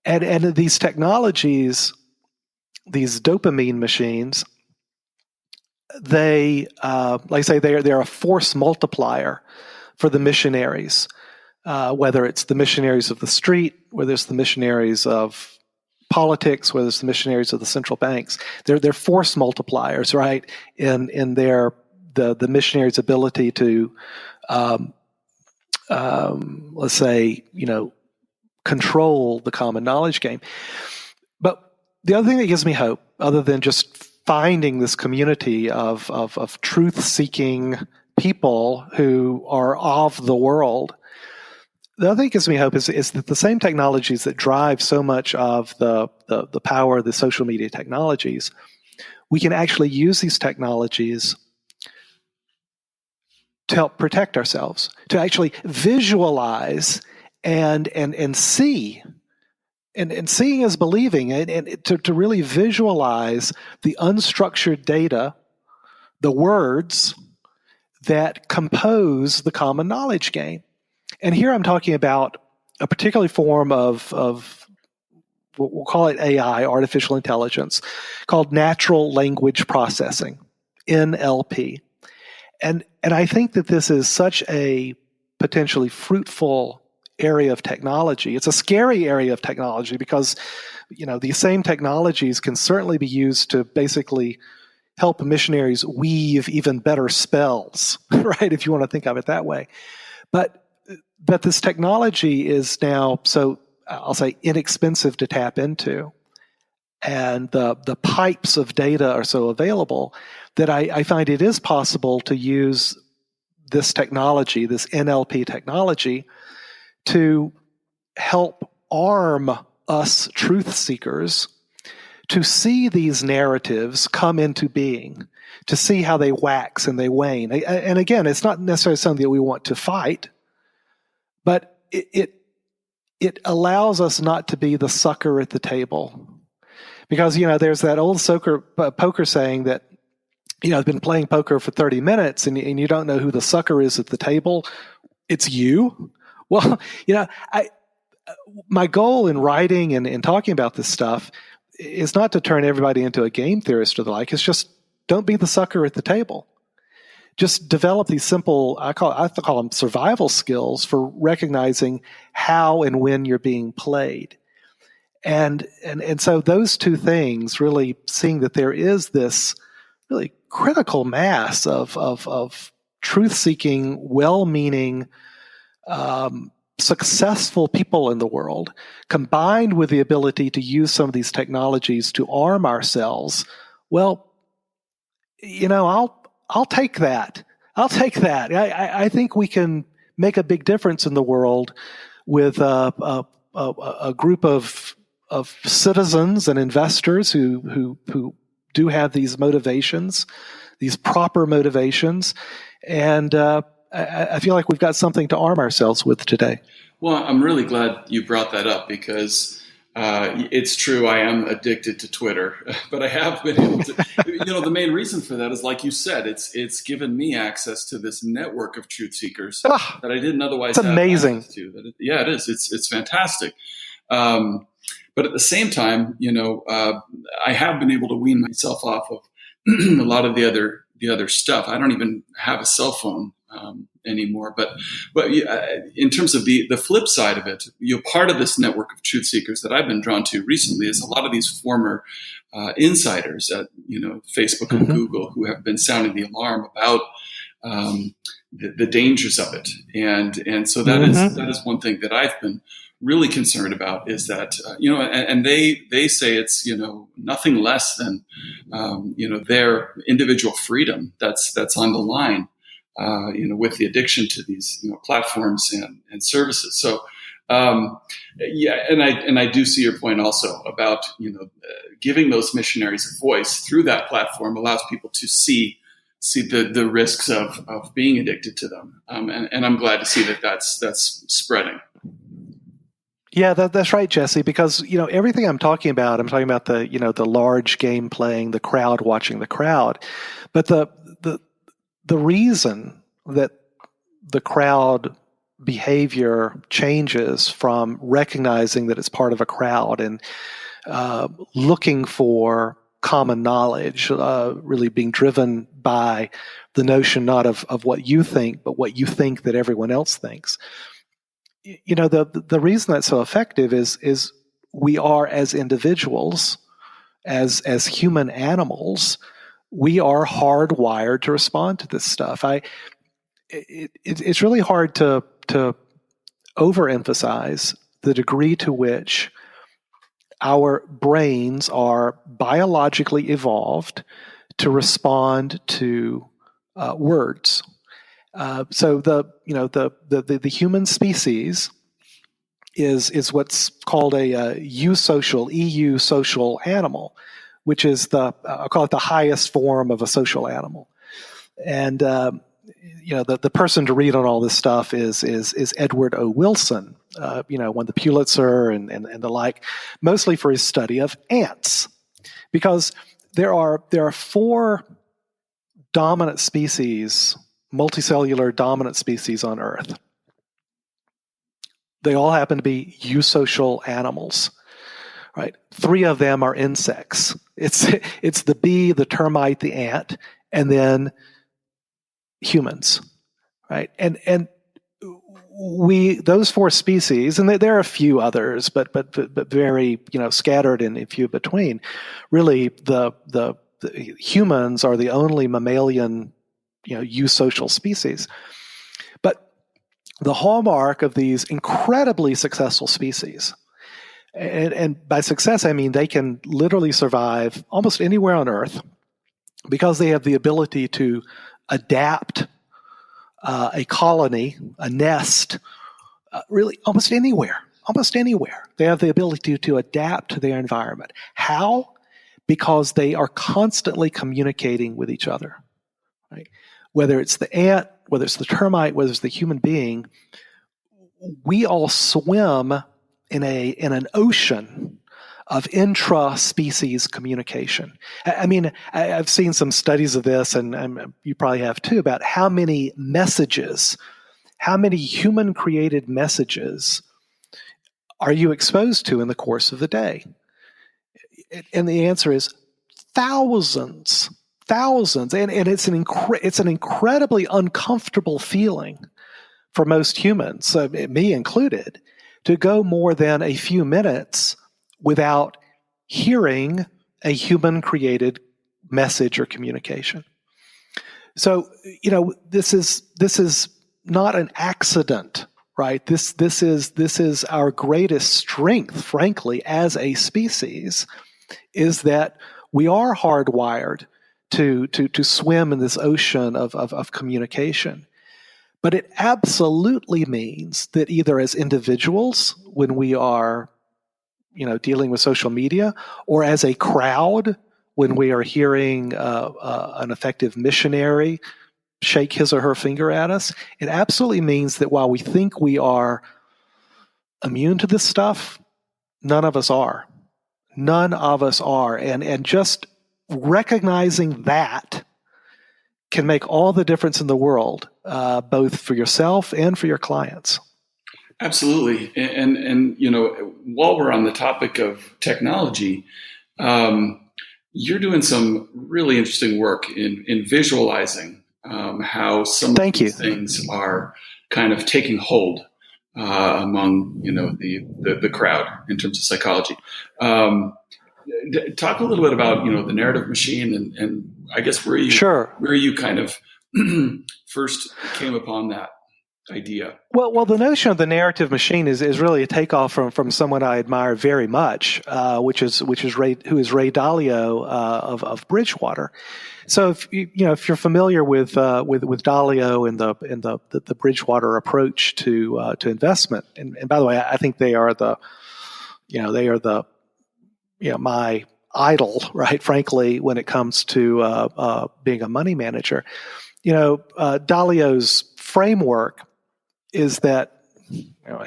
and these technologies, these dopamine machines, they like I say, they're a force multiplier for the missionaries. Whether it's the missionaries of the street, whether it's the missionaries of politics, whether it's the missionaries of the central banks, they're force multipliers, right? In their the missionaries' ability to, let's say, control the common knowledge game. But the other thing that gives me hope, other than just finding this community of truth-seeking people who are of the world. The other thing that gives me hope is that the same technologies that drive so much of the power of the social media technologies, we can actually use these technologies to help protect ourselves, to actually visualize and see. And seeing is believing, and to really visualize the unstructured data, the words that compose the common knowledge game. And here I'm talking about a particular form of we'll call it AI, artificial intelligence, called natural language processing, NLP. And I think that this is such a potentially fruitful area of technology. It's a scary area of technology because, these same technologies can certainly be used to basically help missionaries weave even better spells, right? If you want to think of it that way. But this technology is now, so I'll say, inexpensive to tap into. And the pipes of data are so available that I find it is possible to use this technology, this NLP technology, to help arm us truth seekers to see these narratives come into being, to see how they wax and they wane. And again, it's not necessarily something that we want to fight, but it allows us not to be the sucker at the table. Because, there's that old poker saying that, I've been playing poker for 30 minutes and you don't know who the sucker is at the table. It's you. Well, my goal in writing and talking about this stuff is not to turn everybody into a game theorist or the like. It's just don't be the sucker at the table. Just develop these simple, I call them survival skills for recognizing how and when you're being played. And so those two things, really seeing that there is this really critical mass of truth-seeking, well-meaning, successful people in the world, combined with the ability to use some of these technologies to arm ourselves. Well, I'll take that. I'll take that. I think we can make a big difference in the world with a group of citizens and investors who do have these motivations these proper motivations. And I feel like we've got something to arm ourselves with today. Well, I'm really glad you brought that up because it's true. I am addicted to Twitter, but I have been able to. The main reason for that is, like you said, it's given me access to this network of truth seekers that I didn't otherwise. It's amazing. Have access to. It is. It's fantastic. But at the same time, I have been able to wean myself off of a lot of the other stuff. I don't even have a cell phone anymore. But in terms of the flip side of it, part of this network of truth seekers that I've been drawn to recently is a lot of these former insiders at Facebook and Google who have been sounding the alarm about the dangers of it, and so that is one thing that I've been really concerned about, is that and they say it's nothing less than their individual freedom that's on the line with the addiction to these platforms and services. So and I do see your point also about giving those missionaries a voice through that platform allows people to see the risks of being addicted to them, and I'm glad to see that's spreading. Yeah, that's right, Jesse. Because everything I'm talking about the large game playing, the crowd watching the crowd, but the reason that the crowd behavior changes from recognizing that it's part of a crowd and looking for common knowledge, really being driven by the notion not of what you think, but what you think that everyone else thinks. The reason that's so effective is we are, as individuals, as human animals, we are hardwired to respond to this stuff. It's really hard to overemphasize the degree to which our brains are biologically evolved to respond to words. So the human species is what's called a eusocial social animal, which is I'll call it the highest form of a social animal. And the person to read on all this stuff is Edward O. Wilson. Won the Pulitzer and the like, mostly for his study of ants, because there are 4 dominant species, multicellular dominant species on Earth. They all happen to be eusocial animals, right? 3 of them are insects. It's the bee, the termite, the ant, and then humans, right? And those 4 species, and there are a few others, but very scattered and a few between. Really, the humans are the only mammalian eusocial species. But the hallmark of these incredibly successful species, and by success I mean they can literally survive almost anywhere on Earth because they have the ability to adapt a colony, a nest, really almost anywhere. They have the ability to adapt to their environment. How? Because they are constantly communicating with each other, right? Whether it's the ant, whether it's the termite, whether it's the human being, we all swim in an ocean of intra-species communication. I mean, I've seen some studies of this, and you probably have too, about how many human-created messages are you exposed to in the course of the day? And the answer is thousands. And it's an incredibly uncomfortable feeling for most humans, me included, to go more than a few minutes without hearing a human-created message or communication. So, this is not an accident, right? This is our greatest strength, frankly, as a species, is that we are hardwired to swim in this ocean of communication. But it absolutely means that either as individuals, when we are dealing with social media, or as a crowd when we are hearing an effective missionary shake his or her finger at us. It absolutely means that while we think we are immune to this stuff, none of us are. None of us are. And just recognizing that can make all the difference in the world, both for yourself and for your clients. Absolutely. And while we're on the topic of technology, you're doing some really interesting work in visualizing how some of these things are kind of taking hold among the crowd in terms of psychology. Talk a little bit about the narrative machine and I guess where you kind of first came upon that idea. Well, the notion of the narrative machine is really a takeoff from someone I admire very much, who is Ray Dalio of Bridgewater. So if you're familiar with Dalio and the Bridgewater approach to investment, and by the way, I think they are my idol, right? Frankly, when it comes to being a money manager, Dalio's framework is that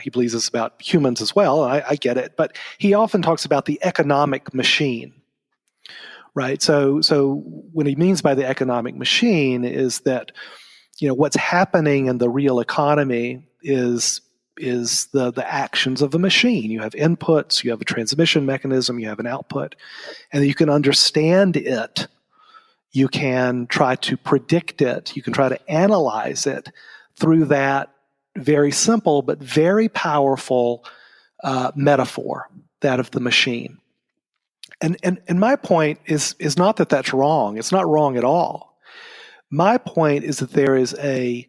he believes it's about humans as well. I get it, but he often talks about the economic machine, right? So what he means by the economic machine is that what's happening in the real economy is the actions of a machine. You have inputs, you have a transmission mechanism, you have an output, and you can understand it. You can try to predict it. You can try to analyze it through that very simple but very powerful metaphor, that of the machine. And my point is not that that's wrong. It's not wrong at all. My point is that there is a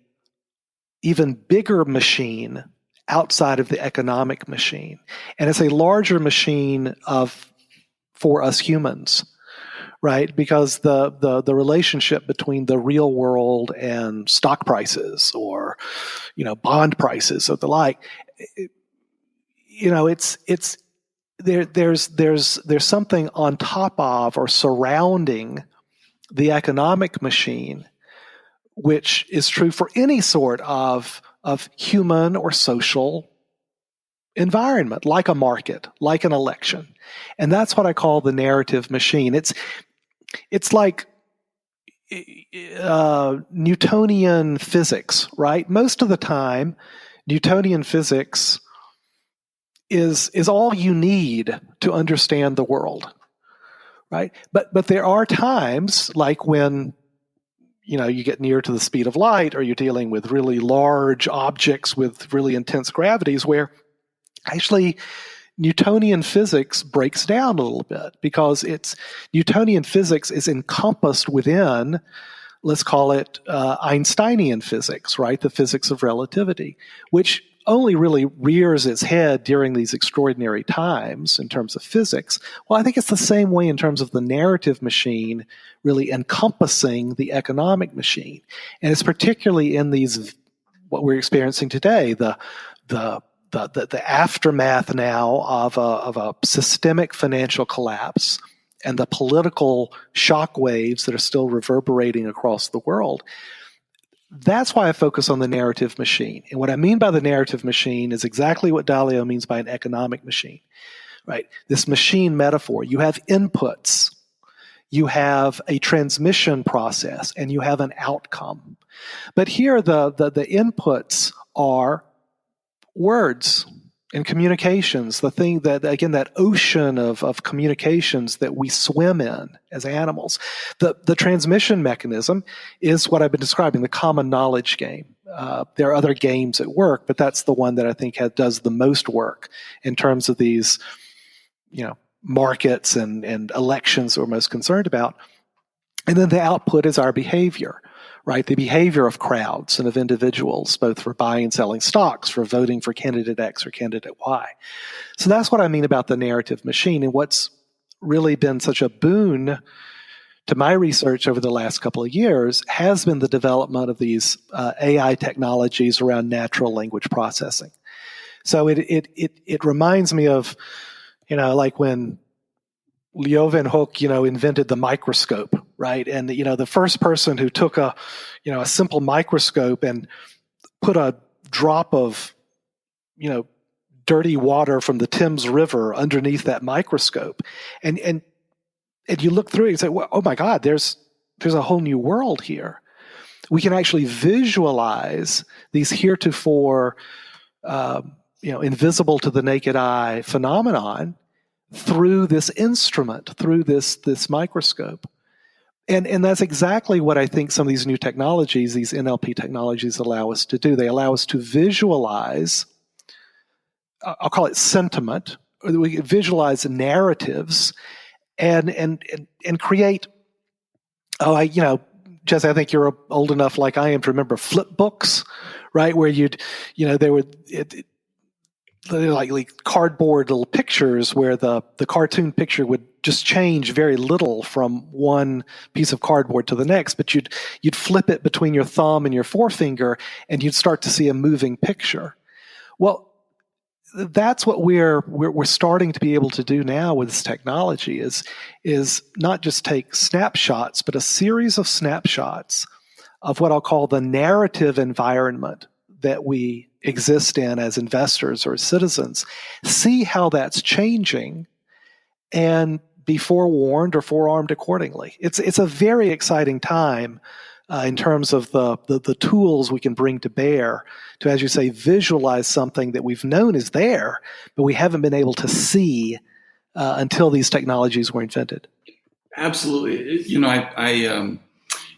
even bigger machine outside of the economic machine, and it's a larger machine for us humans. Right, because the relationship between the real world and stock prices or bond prices or the like, it's there's something on top of or surrounding the economic machine, which is true for any sort of human or social environment, like a market, like an election. And that's what I call the narrative machine. It's like Newtonian physics, right? Most of the time, Newtonian physics is all you need to understand the world, right? But there are times, like when you get near to the speed of light, or you're dealing with really large objects with really intense gravities, where actually Newtonian physics breaks down a little bit, because Newtonian physics is encompassed within, let's call it Einsteinian physics, right? The physics of relativity, which only really rears its head during these extraordinary times in terms of physics. Well, I think it's the same way in terms of the narrative machine really encompassing the economic machine. And it's particularly in these, what we're experiencing today, the aftermath now of a systemic financial collapse and the political shockwaves that are still reverberating across the world. That's why I focus on the narrative machine. And what I mean by the narrative machine is exactly what Dalio means by an economic machine, right? This machine metaphor. You have inputs, you have a transmission process, and you have an outcome. But here the inputs are words and communications, the thing that, again, that ocean of communications that we swim in as animals. The transmission mechanism is what I've been describing, the common knowledge game. There are other games at work, but that's the one that I think does the most work in terms of these, markets and elections that we're most concerned about. And then the output is our behavior. Right, the behavior of crowds and of individuals, both for buying and selling stocks, for voting for candidate X or candidate Y. So that's what I mean about the narrative machine. And what's really been such a boon to my research over the last couple of years has been the development of these AI technologies around natural language processing. So it reminds me of, like when Leeuwenhoek, invented the microscope, right? And, the first person who took a simple microscope and put a drop of, dirty water from the Thames River underneath that microscope. And you look through it and say, well, oh my God, there's a whole new world here. We can actually visualize these heretofore, invisible to the naked eye phenomenon through this instrument, through this microscope. And that's exactly what I think some of these new technologies, these NLP technologies, allow us to do. They allow us to visualize, I'll call it sentiment, or we visualize narratives and create, Jesse, I think you're old enough like I am to remember flip books, right? Where they're like cardboard little pictures where the cartoon picture would just change very little from one piece of cardboard to the next, but you'd flip it between your thumb and your forefinger and you'd start to see a moving picture. Well, that's what we're starting to be able to do now with this technology is not just take snapshots, but a series of snapshots of what I'll call the narrative environment that we exist in as investors or citizens, see how that's changing, and be forewarned or forearmed accordingly. It's a very exciting time in terms of the tools we can bring to bear to, as you say, visualize something that we've known is there, but we haven't been able to see until these technologies were invented. Absolutely. I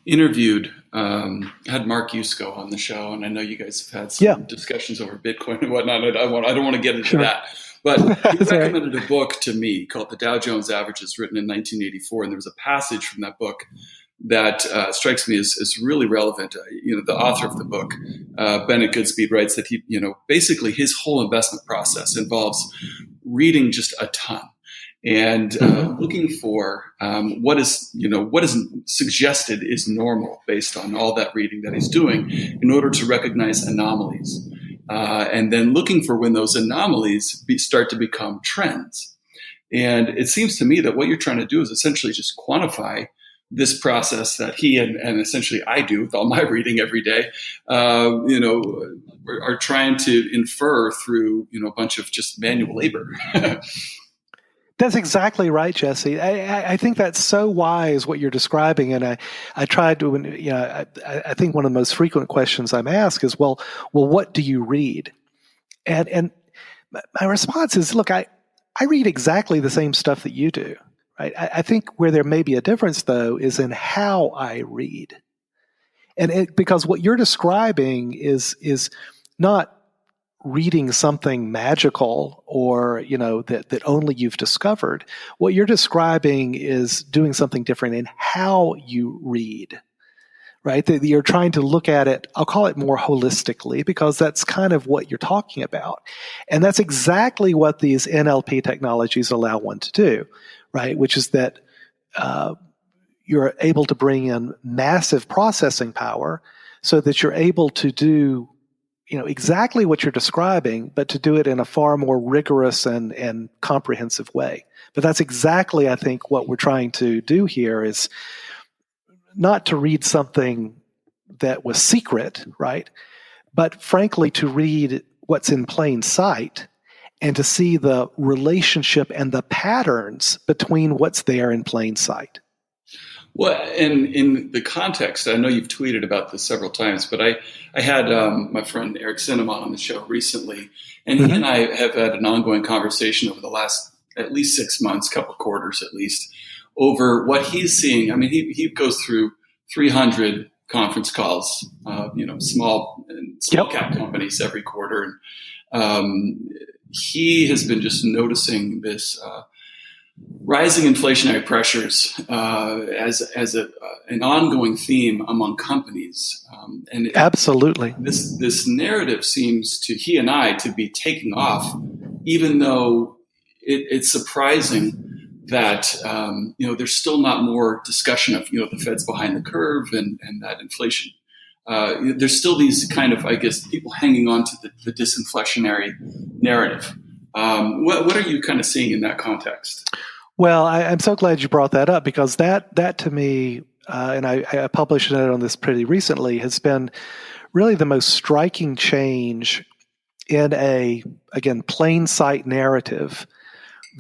interviewed, had Mark Yusko on the show, and I know you guys have had some discussions over Bitcoin and whatnot. I don't want to get into that. But he recommended a book to me called The Dow Jones Averages, written in 1984, and there was a passage from that book that strikes me as really relevant. The author of the book, Bennett Goodspeed, writes that he, basically his whole investment process involves reading just a ton and looking for what is suggested is normal based on all that reading that he's doing in order to recognize anomalies, and then looking for when those anomalies start to become trends. And it seems to me that what you're trying to do is essentially just quantify this process that he and essentially I do with all my reading every day, are trying to infer through, a bunch of just manual labor. That's exactly right, Jesse. I think that's so wise what you're describing, and I tried to. I think one of the most frequent questions I'm asked is, well, what do you read? And my response is, look, I read exactly the same stuff that you do. Right? I think where there may be a difference, though, is in how I read, and because what you're describing is not reading something magical or that only you've discovered. What you're describing is doing something different in how you read. Right? That you're trying to look at it, I'll call it more holistically, because that's kind of what you're talking about. And that's exactly what these NLP technologies allow one to do, right? Which is that you're able to bring in massive processing power so that you're able to do exactly what you're describing, but to do it in a far more rigorous and comprehensive way. But that's exactly, I think, what we're trying to do here is not to read something that was secret, right? But frankly, to read what's in plain sight and to see the relationship and the patterns between what's there in plain sight. Well, and in the context, I know you've tweeted about this several times, but I had my friend Eric Cinnamon on the show recently, and he and I have had an ongoing conversation over the last at least 6 months, couple quarters at least, over what he's seeing. I mean, he goes through 300 conference calls, small cap companies every quarter, and he has been just noticing this rising inflationary pressures as an ongoing theme among companies, and absolutely, this narrative seems to he and I to be taking off, even though it's surprising that there's still not more discussion of the Fed's behind the curve and that inflation. There's still these kind of, I guess, people hanging on to the disinflationary narrative. What are you kind of seeing in that context? Well, I'm so glad you brought that up, because that to me, and I published it on this pretty recently, has been really the most striking change in again, plain sight narrative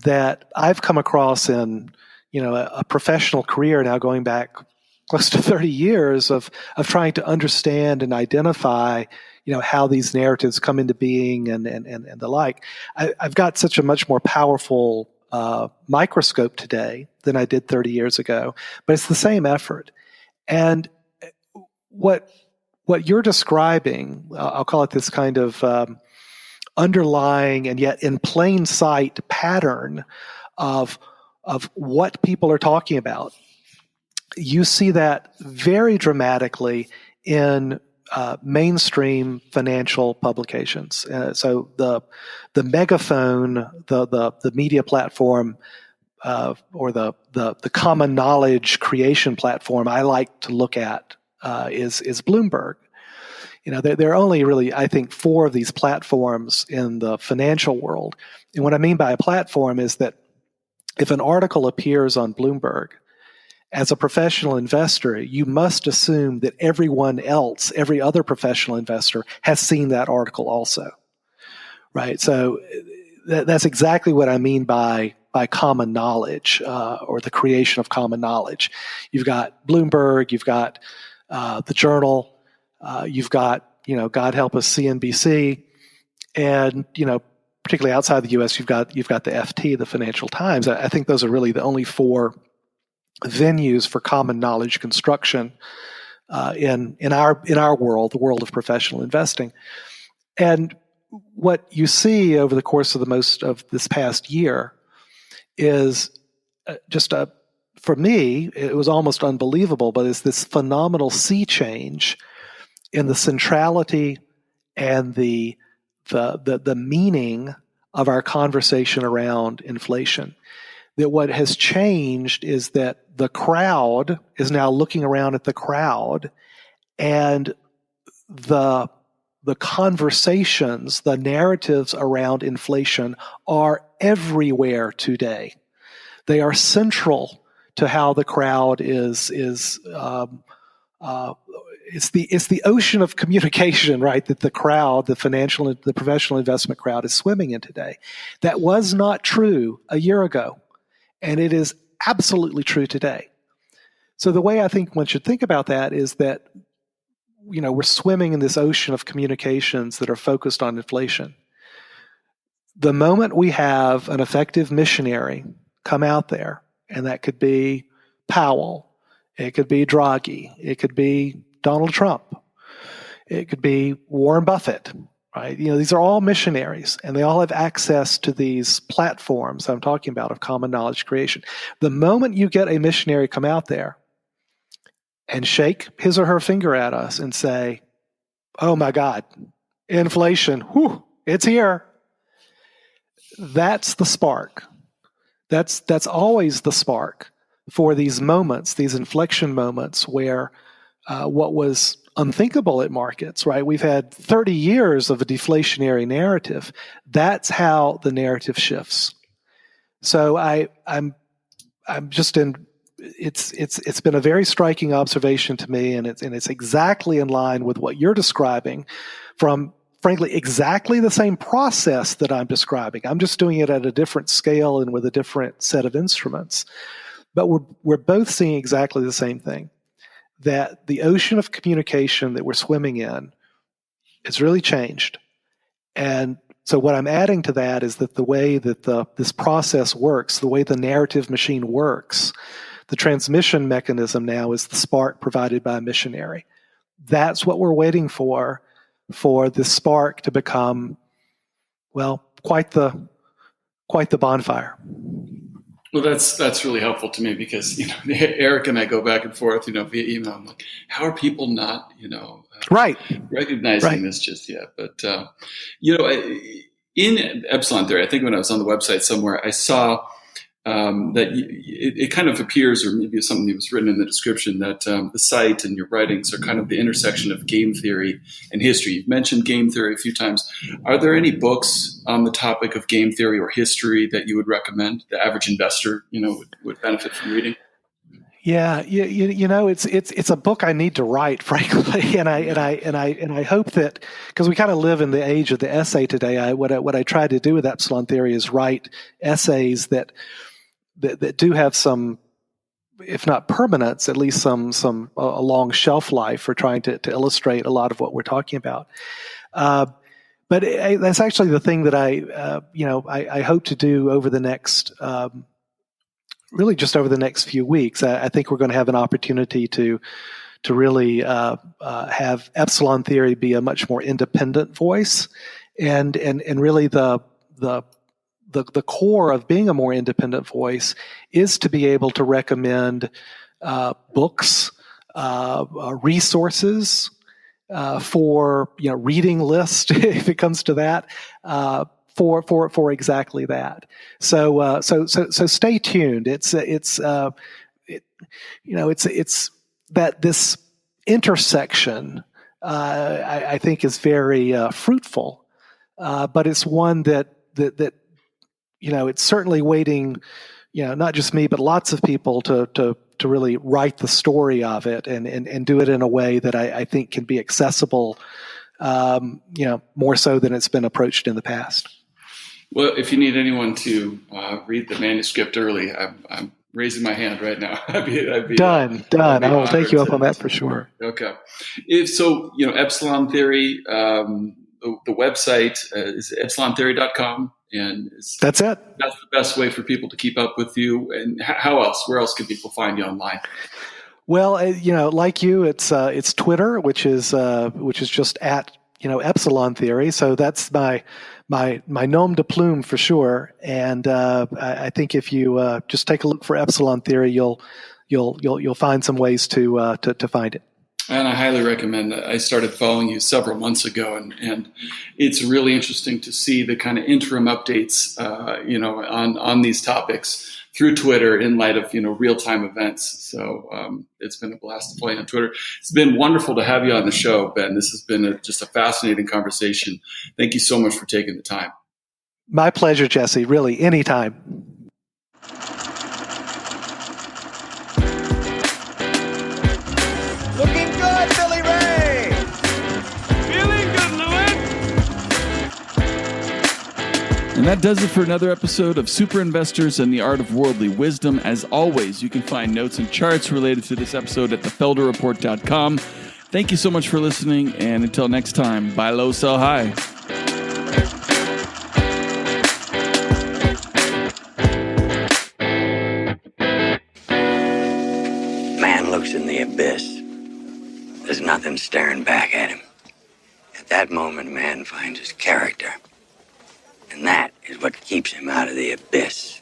that I've come across in, a professional career now going back close to 30 years of trying to understand and identify, how these narratives come into being and the like. I've got such a much more powerful microscope today than I did 30 years ago, but it's the same effort. And what you're describing, I'll call it this kind of underlying and yet in plain sight pattern of what people are talking about. You see that very dramatically in mainstream financial publications. So the megaphone, the media platform, or the common knowledge creation platform I like to look at is Bloomberg. There are only really, I think, 4 of these platforms in the financial world. And what I mean by a platform is that if an article appears on Bloomberg, as a professional investor, you must assume that everyone else, every other professional investor, has seen that article also, right? So that's exactly what I mean by common knowledge, or the creation of common knowledge. You've got Bloomberg, you've got the Journal, you've got, God help us, CNBC, and, particularly outside the U.S., you've got the FT, the Financial Times. I think those are really the only 4 venues for common knowledge construction in our world, the world of professional investing. And what you see over the course of most of this past year is for me, it was almost unbelievable, but it's this phenomenal sea change in the centrality and the meaning of our conversation around inflation. That what has changed is that the crowd is now looking around at the crowd, and the conversations, the narratives around inflation are everywhere today. They are central to how the crowd is it's the ocean of communication, right? That the crowd, the professional investment crowd, is swimming in today. That was not true a year ago. And it is absolutely true today. So the way I think one should think about that is that, we're swimming in this ocean of communications that are focused on inflation. The moment we have an effective missionary come out there, and that could be Powell, it could be Draghi, it could be Donald Trump, it could be Warren Buffett, right? These are all missionaries, and they all have access to these platforms I'm talking about of common knowledge creation. The moment you get a missionary come out there and shake his or her finger at us and say, "Oh my God, inflation, whew, it's here," that's the spark. That's always the spark for these moments, these inflection moments where what was unthinkable at markets, right? We've had 30 years of a deflationary narrative. That's how the narrative shifts. So I'm just in. It's been a very striking observation to me, and it's exactly in line with what you're describing, from frankly exactly the same process that I'm describing. I'm just doing it at a different scale and with a different set of instruments, but we're both seeing exactly the same thing. That the ocean of communication that we're swimming in has really changed. And so what I'm adding to that is that the way that this process works, the way the narrative machine works, the transmission mechanism now is the spark provided by a missionary. That's what we're waiting for this spark to become, well, quite the bonfire. Well, that's really helpful to me because Eric and I go back and forth via email. I'm like, how are people not right recognizing this just yet? But in Epsilon theory, I think when I was on the website somewhere, I saw it kind of appears, or maybe it's something that was written in the description, that the site and your writings are kind of the intersection of game theory and history. You've mentioned game theory a few times. Are there any books on the topic of game theory or history that you would recommend the average investor, would benefit from reading? Yeah, it's a book I need to write, frankly, and I hope that, because we kind of live in the age of the essay today. What I try to do with epsilon theory is write essays that do have some, if not permanence, at least some a long shelf life for trying to illustrate a lot of what we're talking about. But that's actually the thing that I hope to do over the next. Really just over the next few weeks. I think we're going to have an opportunity to really have epsilon theory be a much more independent voice, and really the core of being a more independent voice is to be able to recommend books, resources for reading list if it comes to that. For exactly that. So stay tuned. It's that this intersection I think is very fruitful, but it's one that it's certainly waiting. Not just me, but lots of people to really write the story of it and do it in a way that I think can be accessible. More so than it's been approached in the past. Well, if you need anyone to read the manuscript early, I'm raising my hand right now. I'd be done. I will take you up on that for sure. Okay. If so, Epsilon Theory, the website is epsilontheory.com, and that's it. That's the best way for people to keep up with you. And how else? Where else can people find you online? Well, like you, it's Twitter, which is just at epsilon theory. So that's my nom de plume for sure. And I think if you just take a look for epsilon theory, you'll find some ways to find it. And I highly recommend that. I started following you several months ago, and it's really interesting to see the kind of interim updates, on these topics through Twitter in light of, real-time events. So it's been a blast to play on Twitter. It's been wonderful to have you on the show, Ben. This has been just a fascinating conversation. Thank you so much for taking the time. My pleasure, Jesse. Really, anytime. Looking good, Billy Ray! Feeling good, Louis! And that does it for another episode of Super Investors and the Art of Worldly Wisdom. As always, you can find notes and charts related to this episode at thefelderreport.com. Thank you so much for listening, and until next time, buy low, sell high. Man looks in the abyss. There's nothing staring back at him. At that moment, man finds his character. And that is what keeps him out of the abyss.